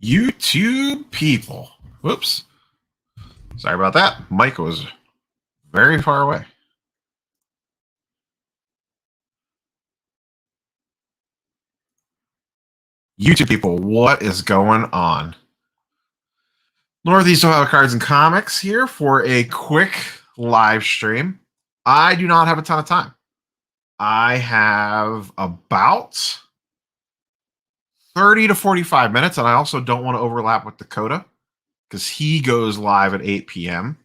YouTube people. Whoops. Sorry about that. Mike was very far away. YouTube people, what is going on? Northeast Ohio Cards and Comics here for a quick live stream. I do not have a ton of time. I have about 30 to 45 minutes, and I also don't want to overlap with Dakota because he goes live at 8 p.m.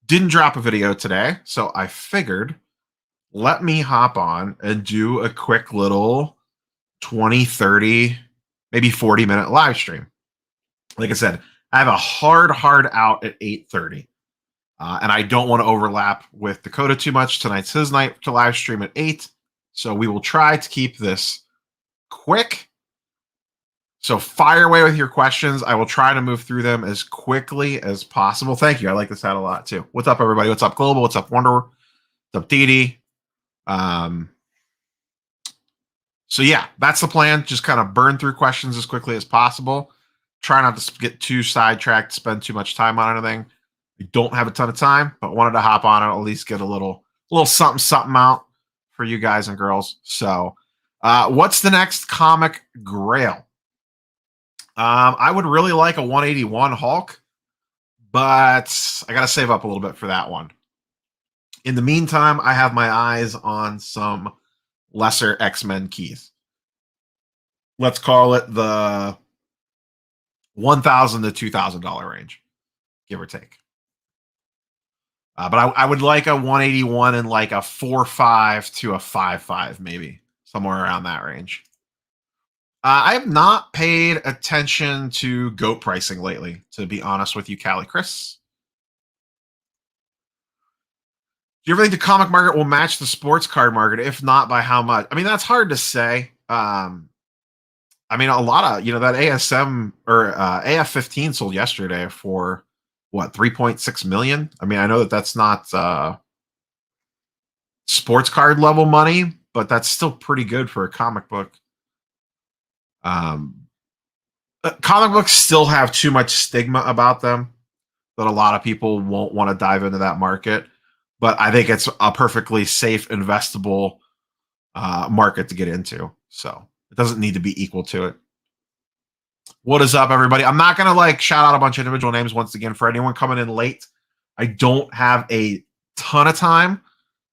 Didn't drop a video today, so I figured let me hop on and do a quick little 20, 30, maybe 40-minute live stream. Like I said, I have a hard out at 8:30. And I don't want to overlap with Dakota too much. Tonight's his night to live stream at 8. So we will try to keep this quick. So fire away with your questions. I will try to move through them as quickly as possible. Thank you. I like this hat a lot too. What's up, everybody? What's up, Global? What's up, Wonder? What's up, Dee? So yeah, that's the plan. Just kind of burn through questions as quickly as possible. Try not to get too sidetracked, spend too much time on anything. I don't have a ton of time, but wanted to hop on and at least get a little something out for you guys and girls. So what's the next comic Grail? I would really like a 181 Hulk, but I got to save up a little bit for that one. In the meantime, I have my eyes on some lesser X-Men keys. Let's call it the $1,000 to $2,000 range, give or take. But I would like a 181 and like a 4.5 to a 5.5, maybe somewhere around that range. I have not paid attention to GOAT pricing lately, to be honest with you, Callie Chris. Do you ever think the comic market will match the sports card market? If not, by how much? I mean, that's hard to say. I mean, a lot of, that ASM or AF-15 sold yesterday for what, 3.6 million? I mean, I know that's not sports card level money, but that's still pretty good for a comic book. Comic books still have too much stigma about them that a lot of people won't want to dive into that market. But I think it's a perfectly safe, investable market to get into. So it doesn't need to be equal to it. What is up, everybody? I'm not going to shout out a bunch of individual names once again for anyone coming in late. I don't have a ton of time,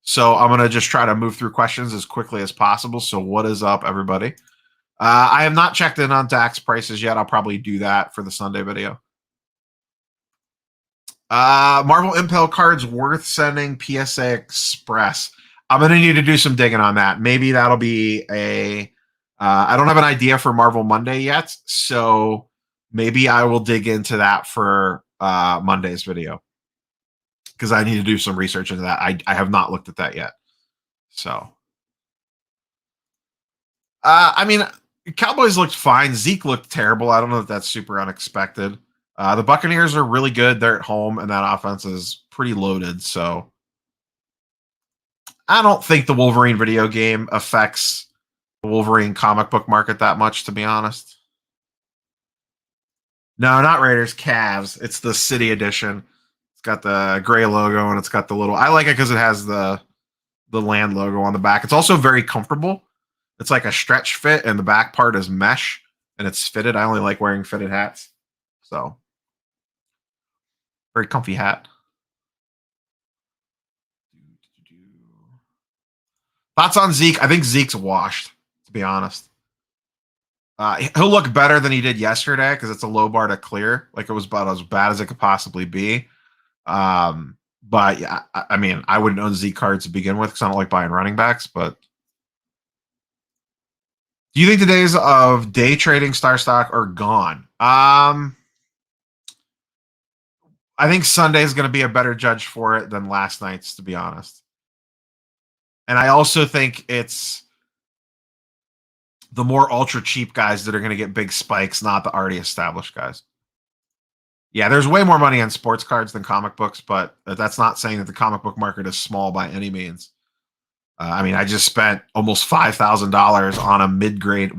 so I'm going to just try to move through questions as quickly as possible. So what is up, everybody? I have not checked in on DAX prices yet. I'll probably do that for the Sunday video. Marvel Impel cards worth sending PSA Express. I'm going to need to do some digging on that. Maybe that'll be a... I don't have an idea for Marvel Monday yet, so maybe I will dig into that for Monday's video because I need to do some research into that. I have not looked at that yet. So, I mean, Cowboys looked fine. Zeke looked terrible. I don't know if that's super unexpected. The Buccaneers are really good. They're at home, and that offense is pretty loaded. So, I don't think the Wolverine video game affects Wolverine comic book market that much, to be honest. No, not Raiders, Cavs. It's the City Edition. It's got the gray logo and it's got the little... I like it because it has the land logo on the back. It's also very comfortable. It's like a stretch fit and the back part is mesh and it's fitted. I only like wearing fitted hats. So, very comfy hat. Thoughts on Zeke? I think Zeke's washed, to be honest. He'll look better than he did yesterday because it's a low bar to clear. Like, it was about as bad as it could possibly be. But yeah, I mean, I wouldn't own Zeke cards to begin with because I don't like buying running backs. But do you think the days of day trading star stock are gone? I think Sunday is going to be a better judge for it than last night's, to be honest. And I also think it's the more ultra cheap guys that are going to get big spikes, not the already established guys. Yeah, there's way more money on sports cards than comic books, but that's not saying that the comic book market is small by any means. I mean, I just spent almost $5,000 on a mid-grade,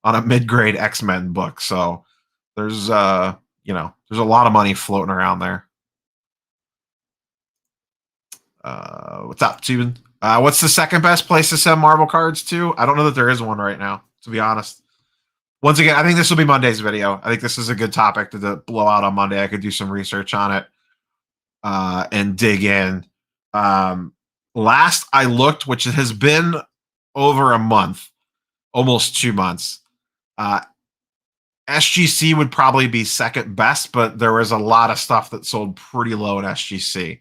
on a mid-grade X-Men book. So There's there's a lot of money floating around there. What's up, Steven? What's the second best place to send Marvel cards to? I don't know that there is one right now, to be honest. Once again, I think this will be Monday's video. I think this is a good topic to blow out on Monday. I could do some research on it and dig in. Last I looked, which has been over a month, almost 2 months, SGC would probably be second best, but there was a lot of stuff that sold pretty low in SGC.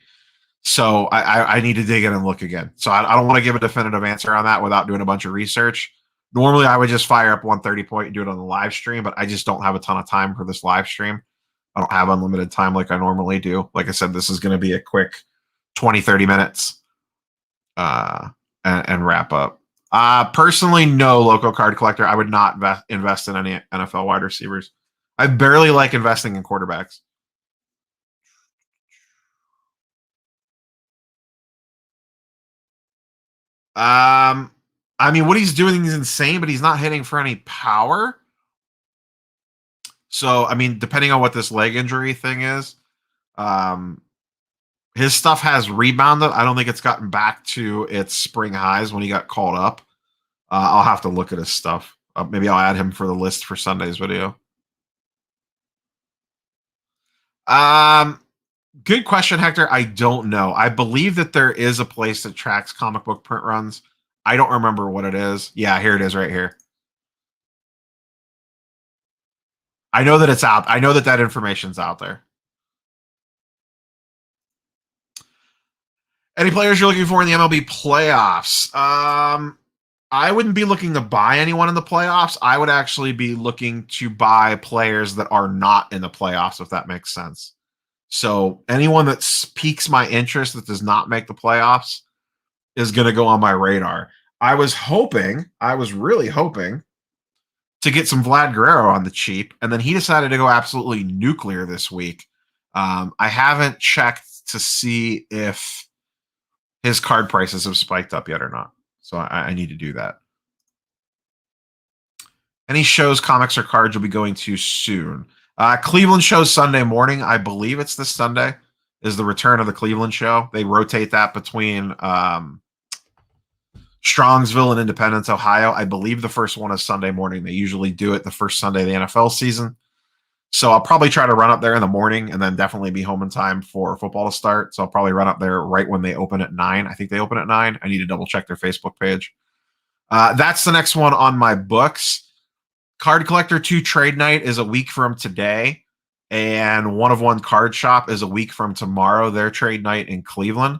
So I need to dig in and look again. So I don't want to give a definitive answer on that without doing a bunch of research. Normally, I would just fire up 130 point and do it on the live stream, but I just don't have a ton of time for this live stream. I don't have unlimited time like I normally do. Like I said, this is going to be a quick 20, 30 minutes and wrap up. Personally, no, local card collector. I would not invest in any NFL wide receivers. I barely like investing in quarterbacks. I mean, what he's doing is insane, but he's not hitting for any power. So, I mean, depending on what this leg injury thing is, his stuff has rebounded. I don't think it's gotten back to its spring highs when he got called up. I'll have to look at his stuff. Maybe I'll add him for the list for Sunday's video. Good question, Hector. I don't know. I believe that there is a place that tracks comic book print runs. I don't remember what it is. Yeah, here it is right here. I know that it's out. I know that that information's out there. Any players you're looking for in the MLB playoffs? I wouldn't be looking to buy anyone in the playoffs. I would actually be looking to buy players that are not in the playoffs, if that makes sense. So anyone that piques my interest that does not make the playoffs is going to go on my radar. I was really hoping to get some Vlad Guerrero on the cheap, and then he decided to go absolutely nuclear this week. I haven't checked to see if his card prices have spiked up yet or not. So I need to do that. Any shows, comics, or cards you'll be going to soon? Cleveland show Sunday morning. I believe it's this Sunday is the return of the Cleveland show. They rotate that between Strongsville and Independence, Ohio. I believe the first one is Sunday morning. They usually do it the first Sunday of the NFL season. So I'll probably try to run up there in the morning and then definitely be home in time for football to start. So I'll probably run up there right when they open at 9. I think they open at 9. I need to double check their Facebook page. That's the next one on my books. Card Collector 2 Trade Night is a week from today. And One of One Card Shop is a week from tomorrow. Their trade night in Cleveland.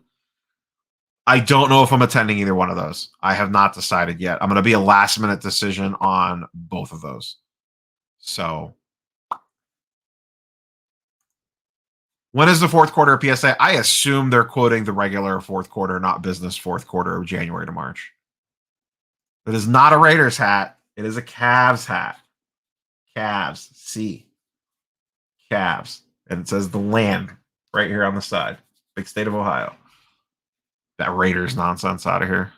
I don't know if I'm attending either one of those. I have not decided yet. I'm going to be a last minute decision on both of those. So when is the fourth quarter of PSA? I assume they're quoting the regular fourth quarter, not business fourth quarter of January to March. It is not a Raiders hat. It is a Cavs hat. Cavs. C. Cavs. And it says the land right here on the side. Big state of Ohio. That Raiders nonsense out of here.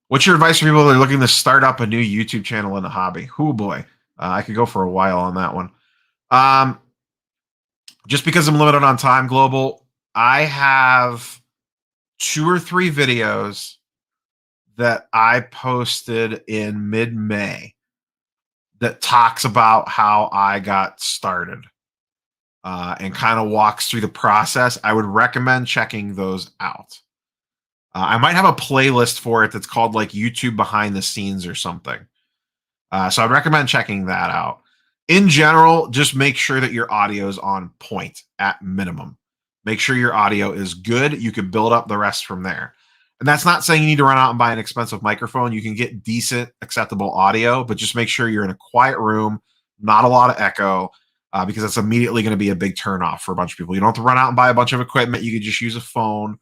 What's your advice for people that are looking to start up a new YouTube channel in the hobby? Oh boy. I could go for a while on that one. Just because I'm limited on time, Global, I have 2 or 3 videos that I posted in mid-May that talks about how I got started and kind of walks through the process. I would recommend checking those out. I might have a playlist for it that's called like YouTube Behind the Scenes or something. So I'd recommend checking that out. In general, just make sure that your audio is on point at minimum. Make sure your audio is good. You can build up the rest from there. And that's not saying you need to run out and buy an expensive microphone. You can get decent, acceptable audio, but just make sure you're in a quiet room, not a lot of echo, because that's immediately going to be a big turnoff for a bunch of people. You don't have to run out and buy a bunch of equipment. You can just use a phone.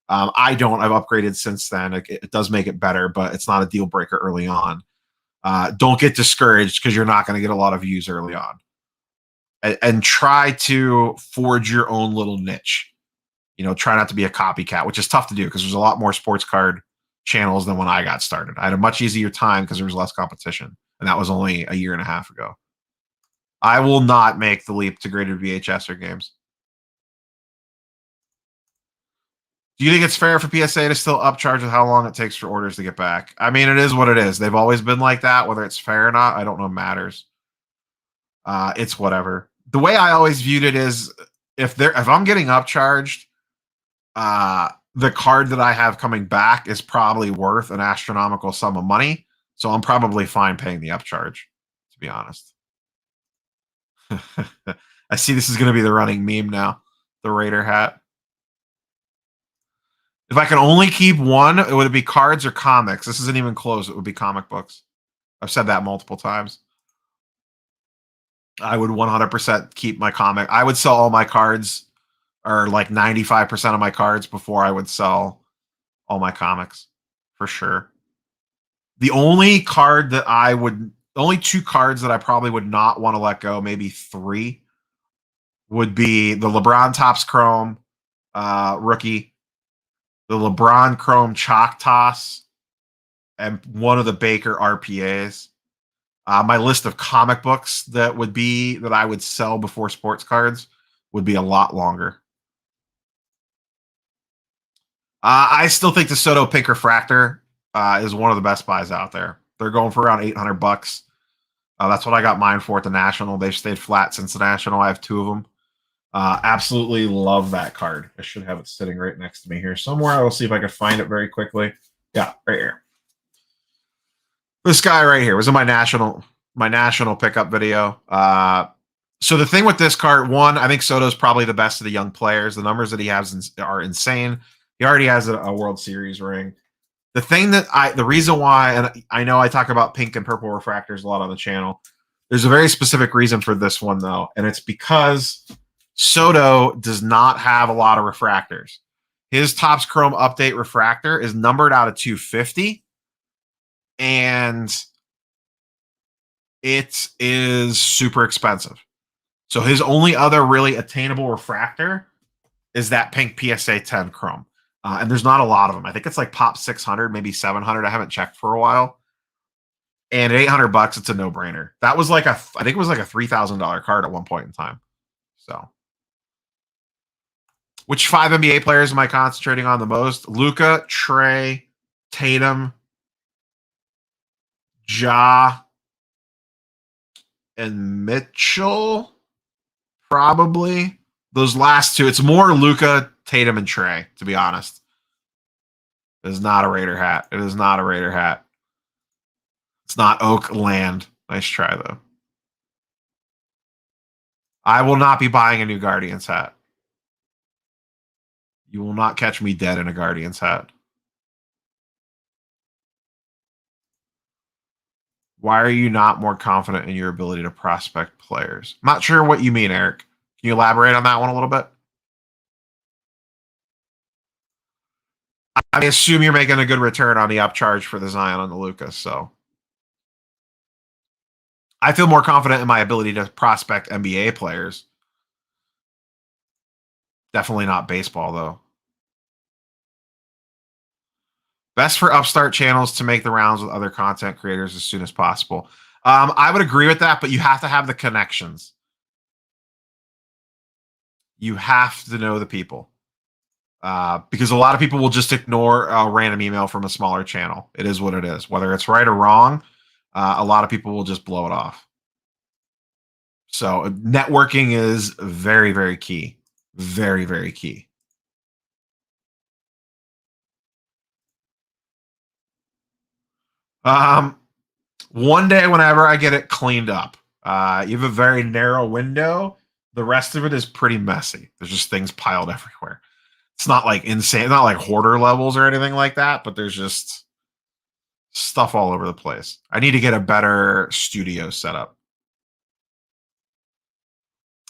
I don't. I've upgraded since then. It does make it better, but it's not a deal breaker early on. Don't get discouraged because you're not going to get a lot of views early on. And try to forge your own little niche. You know, try not to be a copycat, which is tough to do because there's a lot more sports card channels than when I got started. I had a much easier time because there was less competition, and that was only a year and a half ago. I will not make the leap to graded VHS or games. Do you think it's fair for PSA to still upcharge with how long it takes for orders to get back? I mean, it is what it is. They've always been like that. Whether it's fair or not, I don't know matters. It's whatever. The way I always viewed it is if I'm getting upcharged, the card that I have coming back is probably worth an astronomical sum of money. So I'm probably fine paying the upcharge, to be honest. I see this is going to be the running meme now. The Raider hat. If I could only keep one, it would be cards or comics. This isn't even close. It would be comic books. I've said that multiple times. I would 100% keep my comic. I would sell all my cards, or like 95% of my cards, before I would sell all my comics, for sure. The only card that only two cards that I probably would not want to let go, maybe three, would be the LeBron Topps Chrome rookie, the LeBron Chrome Chalk Toss, and one of the Baker RPAs. My list of comic books that I would sell before sports cards would be a lot longer. I still think the Soto Pink Refractor is one of the best buys out there. They're going for around $800. That's what I got mine for at the National. They've stayed flat since the National. I have two of them. Absolutely love that card. I should have it sitting right next to me here somewhere. I will see if I can find it very quickly. Yeah, right here. This guy right here was in my national pickup video. So the thing with this card, one, I think Soto's probably the best of the young players. The numbers that he has are insane. He already has a World Series ring. The reason why, and I know I talk about pink and purple refractors a lot on the channel. There's a very specific reason for this one though, and it's because Soto does not have a lot of refractors. His Topps Chrome Update refractor is numbered out of 250. And it is super expensive. So his only other really attainable refractor is that pink PSA 10 Chrome. And there's not a lot of them. I think it's like pop 600, maybe 700. I haven't checked for a while. And at $800, it's a no-brainer. That was I think it was like a $3,000 card at one point in time. So, which 5 NBA players am I concentrating on the most? Luka, Trey, Tatum, Ja, and Mitchell, probably. Those last two, it's more Luka, Tatum, and Trey, to be honest. It is not a Raider hat. It is not a Raider hat. It's not Oak Land. Nice try, though. I will not be buying a new Guardians hat. You will not catch me dead in a Guardians hat. Why are you not more confident in your ability to prospect players? I'm not sure what you mean, Eric. Can you elaborate on that one a little bit? I assume you're making a good return on the upcharge for the Zion and the Lucas, so I feel more confident in my ability to prospect NBA players. Definitely not baseball, though. Best for upstart channels to make the rounds with other content creators as soon as possible. I would agree with that, but you have to have the connections. You have to know the people. Because a lot of people will just ignore a random email from a smaller channel. It is what it is. Whether it's right or wrong, a lot of people will just blow it off. So networking is very, very key. Very, very key. One day, whenever I get it cleaned up, you have a very narrow window. The rest of it is pretty messy. There's just things piled everywhere. It's not like insane, not like hoarder levels or anything like that, but there's just stuff all over the place. I need to get a better studio setup.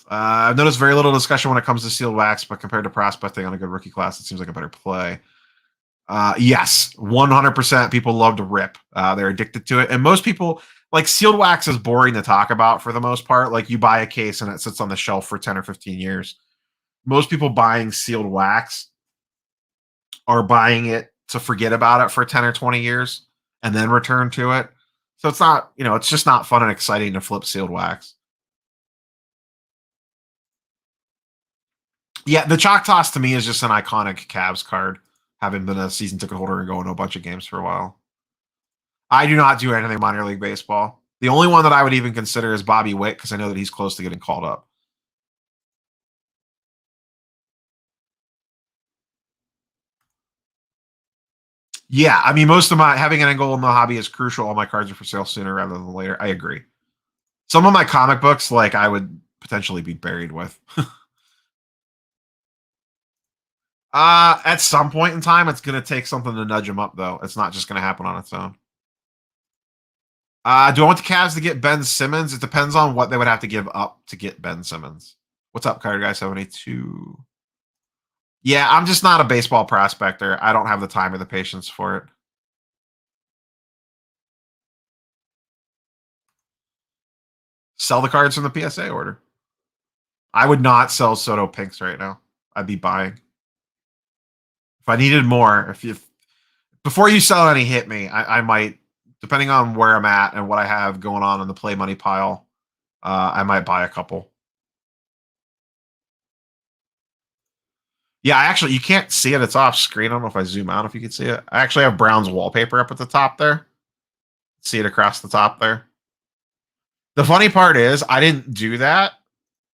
I've noticed very little discussion when it comes to sealed wax, but compared to prospecting on a good rookie class, it seems like a better play. Yes, 100% people love to rip. They're addicted to it. And most people, like, sealed wax is boring to talk about for the most part. Like, you buy a case and it sits on the shelf for 10 or 15 years. Most people buying sealed wax are buying it to forget about it for 10 or 20 years and then return to it. So it's not, it's just not fun and exciting to flip sealed wax. Yeah, the chalk toss to me is just an iconic Cavs card, having been a season ticket holder and going to a bunch of games for a while. I do not do anything minor league baseball. The only one that I would even consider is Bobby Witt because I know that he's close to getting called up. Yeah, I mean, most of my having an angle in the hobby is crucial. All my cards are for sale sooner rather than later. I agree. Some of my comic books, like I would potentially be buried with. At some point in time, it's going to take something to nudge them up, though. It's not just going to happen on its own. Do I want the Cavs to get Ben Simmons? It depends on what they would have to give up to get Ben Simmons. What's up, Carter Guy 72? Yeah, I'm just not a baseball prospector. I don't have the time or the patience for it. Sell the cards from the PSA order. I would not sell Soto Pinks right now. I'd be buying. If I needed more, before you sell any, hit me. I might, depending on where I'm at and what I have going on in the play money pile, I might buy a couple. Yeah, actually, you can't see it. It's off screen. I don't know if I zoom out if you can see it. I actually have Brown's wallpaper up at the top there. See it across the top there. The funny part is I didn't do that.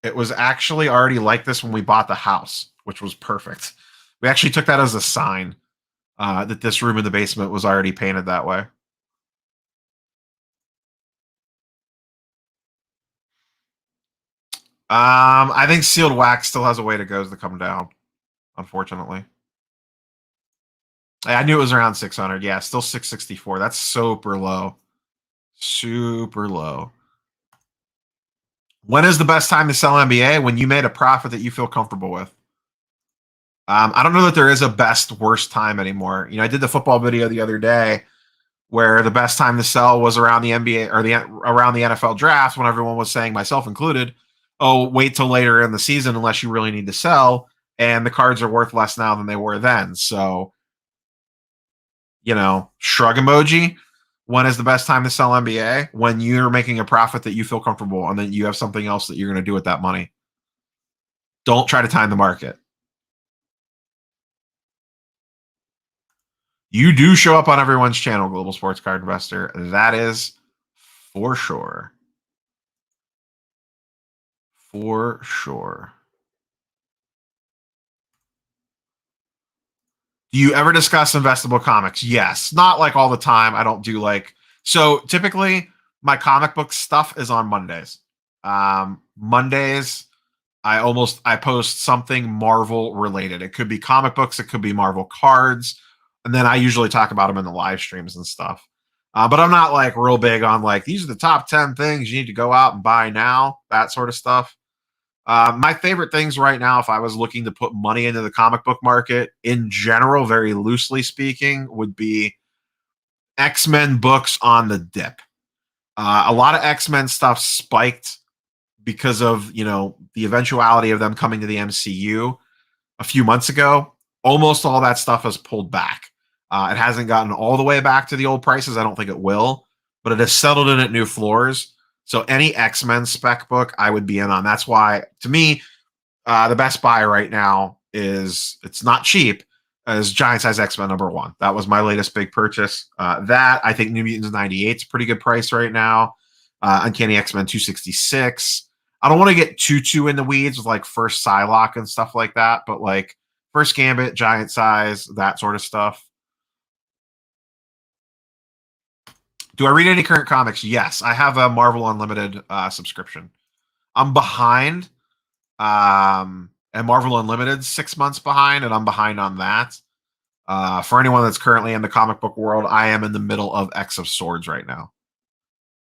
It was actually already like this when we bought the house, which was perfect. We actually took that as a sign that this room in the basement was already painted that way. I think sealed wax still has a way to go to come down, unfortunately. I knew it was around 600. Yeah, still 664. That's super low. Super low. When is the best time to sell NBA? When you made a profit that you feel comfortable with. I don't know that there is a best worst time anymore. I did the football video the other day where the best time to sell was around the NBA or around the NFL draft when everyone was saying, myself included, oh, wait till later in the season unless you really need to sell, and the cards are worth less now than they were then. So, shrug emoji. When is the best time to sell NBA? When you're making a profit that you feel comfortable and then you have something else that you're going to do with that money. Don't try to time the market. You do show up on everyone's channel, Global Sports Card Investor. That is for sure. For sure. Do you ever discuss investable comics? Yes. Not like all the time. I don't do so typically my comic book stuff is on Mondays. Mondays, I post something Marvel related. It could be comic books, it could be Marvel cards, and then I usually talk about them in the live streams and stuff. But I'm not real big on these are the top 10 things you need to go out and buy now, that sort of stuff. My favorite things right now, if I was looking to put money into the comic book market in general, very loosely speaking, would be X-Men books on the dip. A lot of X-Men stuff spiked because of the eventuality of them coming to the MCU a few months ago. Almost all that stuff has pulled back. It hasn't gotten all the way back to the old prices. I don't think it will, but it has settled in at new floors. So any X-Men spec book I would be in on. That's why, to me, the best buy right now it's not cheap, is Giant Size X-Men #1. That was my latest big purchase. That, I think New Mutants 98 is a pretty good price right now. Uncanny X-Men 266. I don't want to get too in the weeds with first Psylocke and stuff like that, but first Gambit, Giant Size, that sort of stuff. Do I read any current comics? Yes, I have a Marvel Unlimited subscription. I'm behind, and Marvel Unlimited 6 months behind, and I'm behind on that. For anyone that's currently in the comic book world, I am in the middle of X of Swords right now.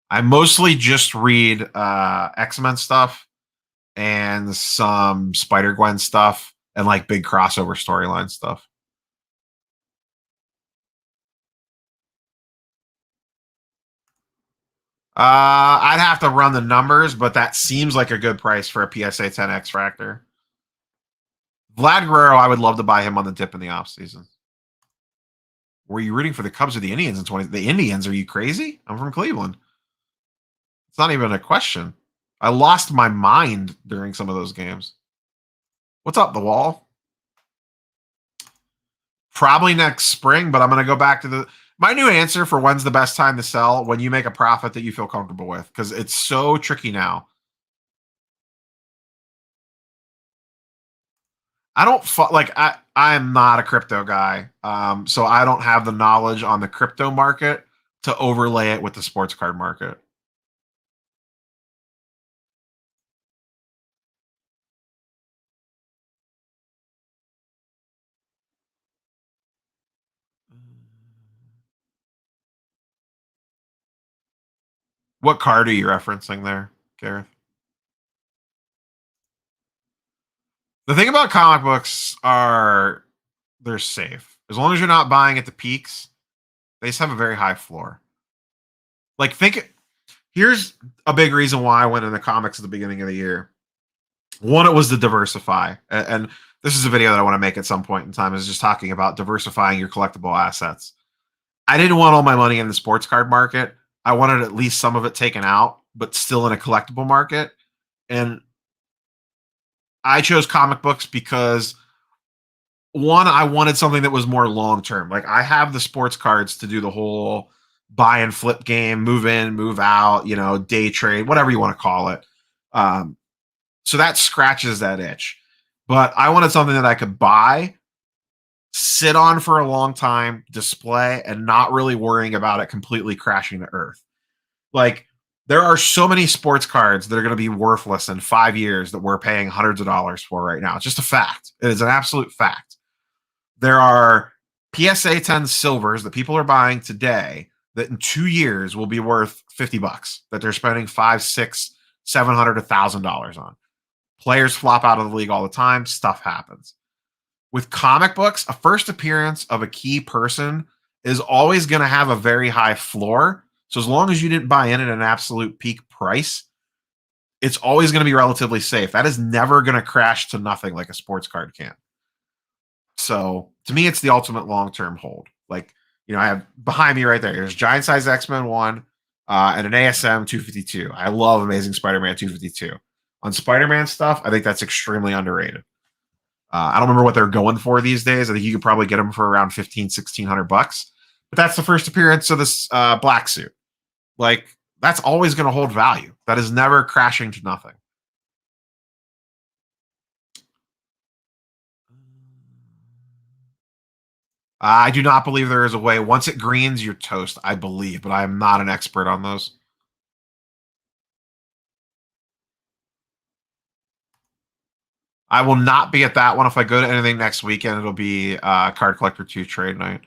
I mostly just read X-Men stuff and some Spider-Gwen stuff and big crossover storyline stuff. I'd have to run the numbers, but that seems like a good price for a PSA 10 X Fractor. Vlad Guerrero, I would love to buy him on the dip in the off season. Were you rooting for the Cubs or the Indians in 20? The Indians? Are you crazy? I'm from Cleveland. It's not even a question. I lost my mind during some of those games. What's up, the wall? Probably next spring, but I'm going to go back to my new answer for when's the best time to sell: when you make a profit that you feel comfortable with, because it's so tricky now. I don't like I am not a crypto guy, so I don't have the knowledge on the crypto market to overlay it with the sports card market. What card are you referencing there, Gareth? The thing about comic books are they're safe. As long as you're not buying at the peaks, they just have a very high floor. Like, here's a big reason why I went into comics at the beginning of the year. One, it was to diversify. And this is a video that I want to make at some point in time, is just talking about diversifying your collectible assets. I didn't want all my money in the sports card market. I wanted at least some of it taken out, but still in a collectible market. And I chose comic books because, one, I wanted something that was more long term. Like, I have the sports cards to do the whole buy and flip game, move in, move out, day trade, whatever you want to call it. So that scratches that itch. But I wanted something that I could buy, sit on for a long time, display, and not really worrying about it completely crashing to earth. Like, there are so many sports cards that are going to be worthless in 5 years that we're paying hundreds of dollars for right now. It's just a fact. It is an absolute fact. There are PSA 10 silvers that people are buying today that in 2 years will be worth $50, that they're spending five, six, $700, $1,000 on. Players flop out of the league all the time. Stuff happens. With comic books, a first appearance of a key person is always going to have a very high floor. So as long as you didn't buy in at an absolute peak price, it's always going to be relatively safe. That is never going to crash to nothing like a sports card can. So to me, it's the ultimate long-term hold. Like, I have behind me right there, there's Giant Size X-Men 1 and an ASM 252. I love Amazing Spider-Man 252. On Spider-Man stuff, I think that's extremely underrated. I don't remember what they're going for these days. I think you could probably get them for around $1,500-$1,600. But that's the first appearance of this black suit. Like, that's always going to hold value. That is never crashing to nothing. I do not believe there is a way. Once it greens, you're toast, I believe, but I am not an expert on those. I will not be at that one. If I go to anything next weekend, it'll be Card Collector 2 trade night.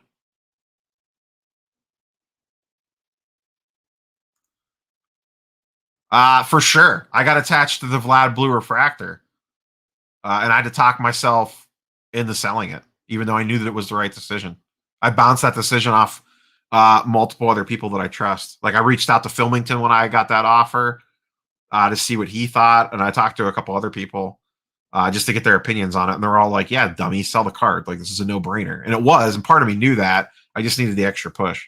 For sure. I got attached to the Vlad Blue Refractor, and I had to talk myself into selling it, even though I knew that it was the right decision. I bounced that decision off multiple other people that I trust. Like, I reached out to Filmington when I got that offer to see what he thought, and I talked to a couple other people just to get their opinions on it. And they're all like, "Yeah, dummy, sell the card. Like, this is a no-brainer." And it was, and part of me knew that. I just needed the extra push.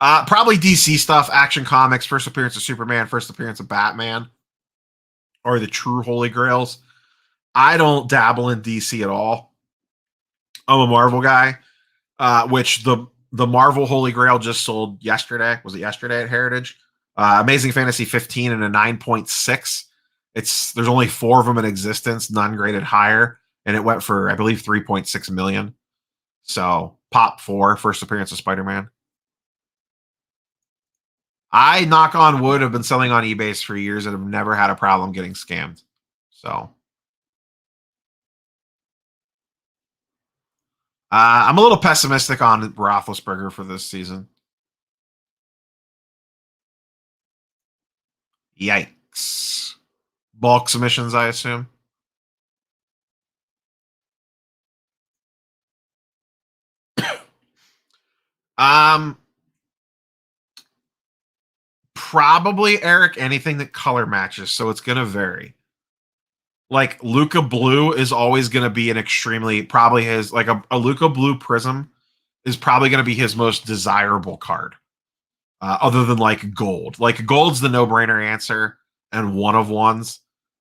Probably DC stuff, Action Comics, first appearance of Superman, first appearance of Batman, or the true Holy Grails. I don't dabble in DC at all. I'm a Marvel guy, which the Marvel Holy Grail just sold yesterday. Was it yesterday at Heritage? Amazing Fantasy 15 and a 9.6. There's only 4 of them in existence, none graded higher, and it went for, I believe, 3.6 million. So pop 4, first appearance of Spider-Man. I, knock on wood, have been selling on eBay for years and have never had a problem getting scammed. So I'm a little pessimistic on Roethlisberger for this season. Yikes. Bulk submissions, I assume. Um, Probably, Eric, anything that color matches. So it's going to vary. Like Luca Blue is always going to be an extremely probably his like a Luca Blue Prism is probably going to be his most desirable card, other than like gold. Like gold's the no brainer answer and one of ones.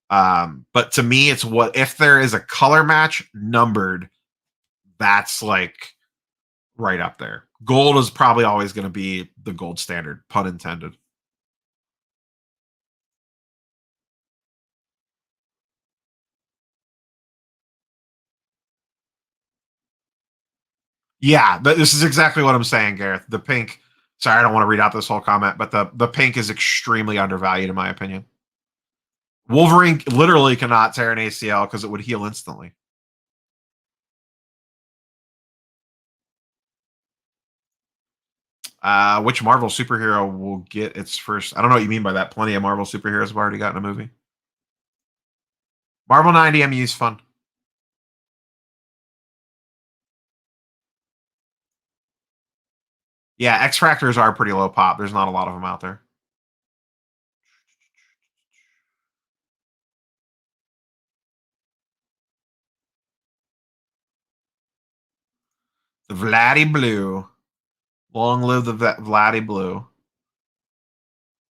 But to me, it's what if there is a color match numbered, that's like right up there. Gold is probably always going to be the gold standard, pun intended. Yeah, but this is exactly what I'm saying, Gareth. The pink. Sorry, I don't want to read out this whole comment, but the pink is extremely undervalued in my opinion. Wolverine literally cannot tear an ACL because it would heal instantly. Which Marvel superhero will get its first? I don't know what you mean by that. Plenty of Marvel superheroes have already gotten a movie. Marvel 90 MU is fun. Yeah, X Factors are pretty low pop. There's not a lot of them out there. The Vladdy Blue. Long live the Vladdy Blue.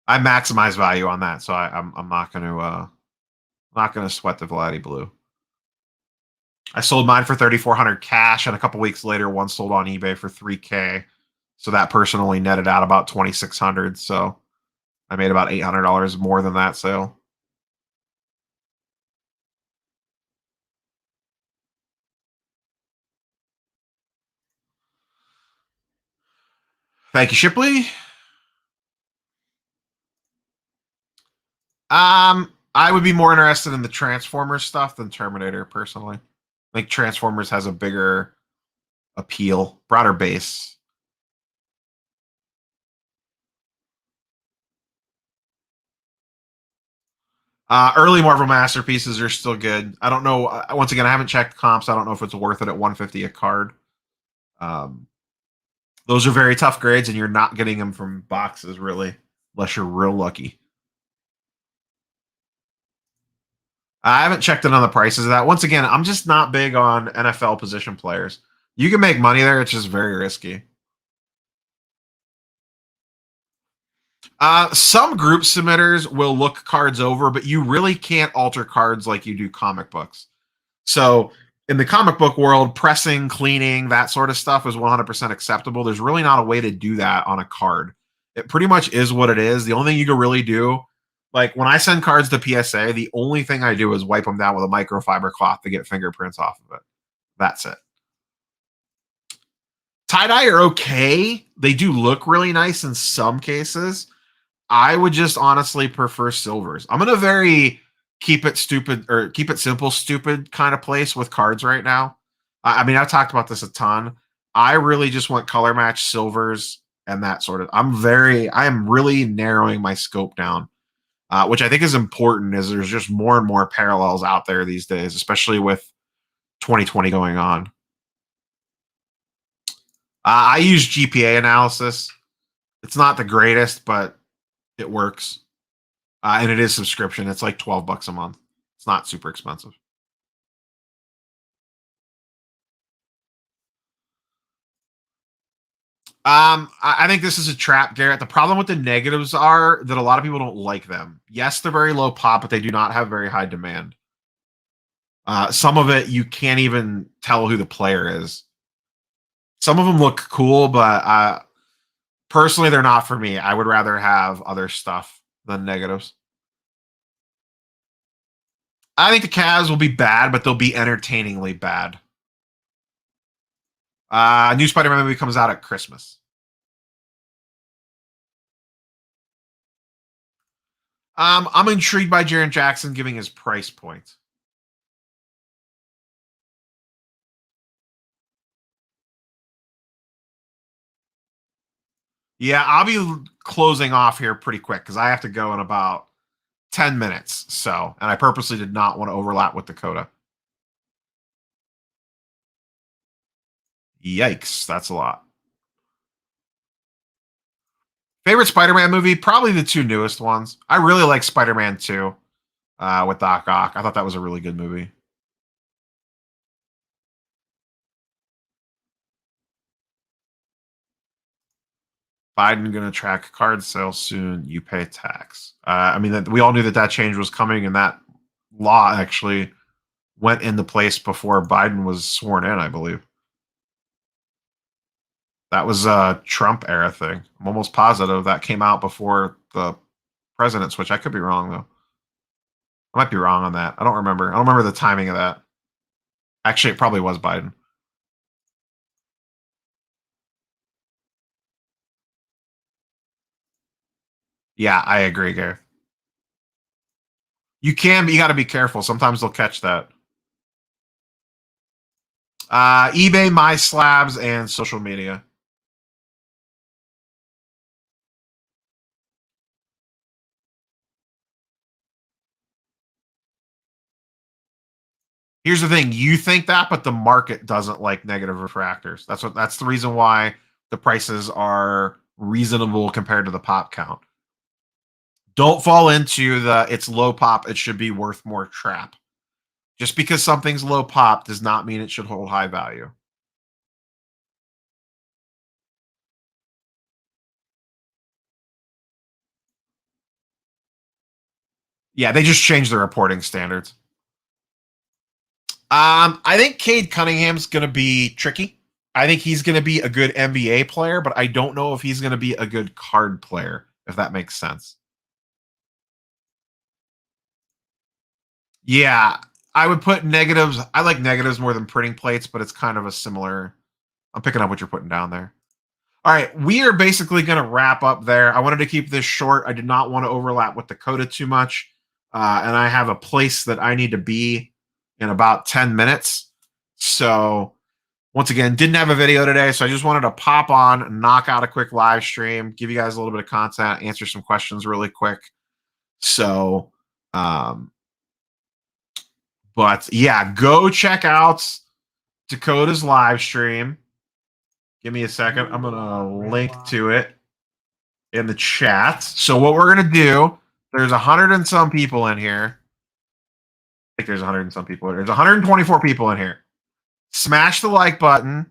I maximize value on that, so I'm not gonna sweat the Vladdy Blue. I sold mine for 3,400 cash, and a couple weeks later, one sold on eBay for 3K. So that person only netted out about 2,600. So I made about $800 more than that sale. Thank you, Shipley. I would be more interested in the Transformers stuff than Terminator, personally. I think Transformers has a bigger appeal, broader base. Early Marvel masterpieces are still good. I don't know. Once again, I haven't checked comps. I don't know if it's worth it at 150 a card. Um, those are very tough grades, and you're not getting them from boxes really, unless you're real lucky. I haven't checked in on the prices of that. Once again, I'm just not big on NFL position players. You can make money there. It's just very risky. Some group submitters will look cards over, but you really can't alter cards like you do comic books. So in the comic book world, pressing, cleaning, that sort of stuff is 100% acceptable. There's really not a way to do that on a card. It pretty much is what it is. The only thing you can really do, like when I send cards to PSA, the only thing I do is wipe them down with a microfiber cloth to get fingerprints off of it. That's it. Tie dye are okay. They do look really nice in some cases. I would just honestly prefer silvers. I'm in a very keep it stupid or keep it simple, stupid kind of place with cards right now. I mean, I've talked about this a ton. I really just want color match silvers and that sort of. I am really narrowing my scope down, which I think is important. Is there's just more and more parallels out there these days, especially with 2020 going on. I use GPA analysis. It's not the greatest, but it works. And it is subscription. It's like $12 a month. It's not super expensive. I think this is a trap, Garrett. The problem with the negatives are that a lot of people don't like them. Yes, they're very low pop, but they do not have very high demand. Some of it you can't even tell who the player is. Some of them look cool, but personally, they're not for me. I would rather have other stuff than negatives. I think the Cavs will be bad, but they'll be entertainingly bad. New Spider-Man movie comes out at Christmas. I'm intrigued by Jaren Jackson giving his price point. Yeah, I'll be closing off here pretty quick because I have to go in about 10 minutes. So, and I purposely did not want to overlap with Dakota. Yikes, that's a lot. Favorite Spider-Man movie? Probably the two newest ones. I really like Spider-Man 2. with Doc Ock. I thought that was a really good movie. Biden going to track card sales soon. You pay tax. I mean, we all knew that change was coming, and that law actually went into place before Biden was sworn in, I believe. That was a Trump era thing. I'm almost positive that came out before the president switch. I could be wrong, though. I might be wrong on that. I don't remember. I don't remember the timing of that. Actually, it probably was Biden. Yeah, I agree, Gary. You can, but you got to be careful. Sometimes they'll catch that. eBay, My Slabs, and social media. Here's the thing: you think that, but the market doesn't like negative refractors. That's the reason why the prices are reasonable compared to the pop count. Don't fall into the it's low pop, it should be worth more trap. Just because something's low pop does not mean it should hold high value. Yeah, they just changed the reporting standards. I think Cade Cunningham's going to be tricky. I think he's going to be a good NBA player, but I don't know if he's going to be a good card player, if that makes sense. Yeah, I would put negatives. I like negatives more than printing plates, but it's kind of a similar. I'm picking up what you're putting down there. All right, we are basically going to wrap up there. I wanted to keep this short. I did not want to overlap with Dakota too much. And I have a place that I need to be in about 10 minutes. So, once again, didn't have a video today. So, I just wanted to pop on, knock out a quick live stream, give you guys a little bit of content, answer some questions really quick. So, but yeah, go check out Dakota's live stream. Give me a second. I'm going to link to it in the chat. So what we're going to do, there's 100 and some people in here. I think there's 100 and some people. There's 124 people in here. Smash the like button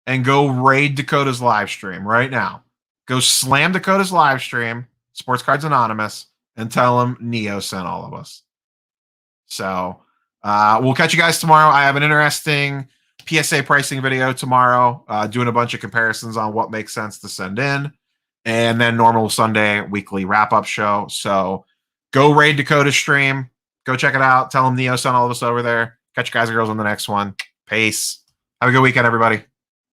and go raid Dakota's live stream right now. Go slam Dakota's live stream, Sports Cards Anonymous, and tell him Neo sent all of us. So we'll catch you guys tomorrow. I have an interesting PSA pricing video tomorrow, doing a bunch of comparisons on what makes sense to send in, and then normal Sunday weekly wrap-up show. So go raid Dakota's stream. Go check it out. Tell them Neo sent all of us over there. Catch you guys and girls on the next one. Peace. Have a good weekend, everybody.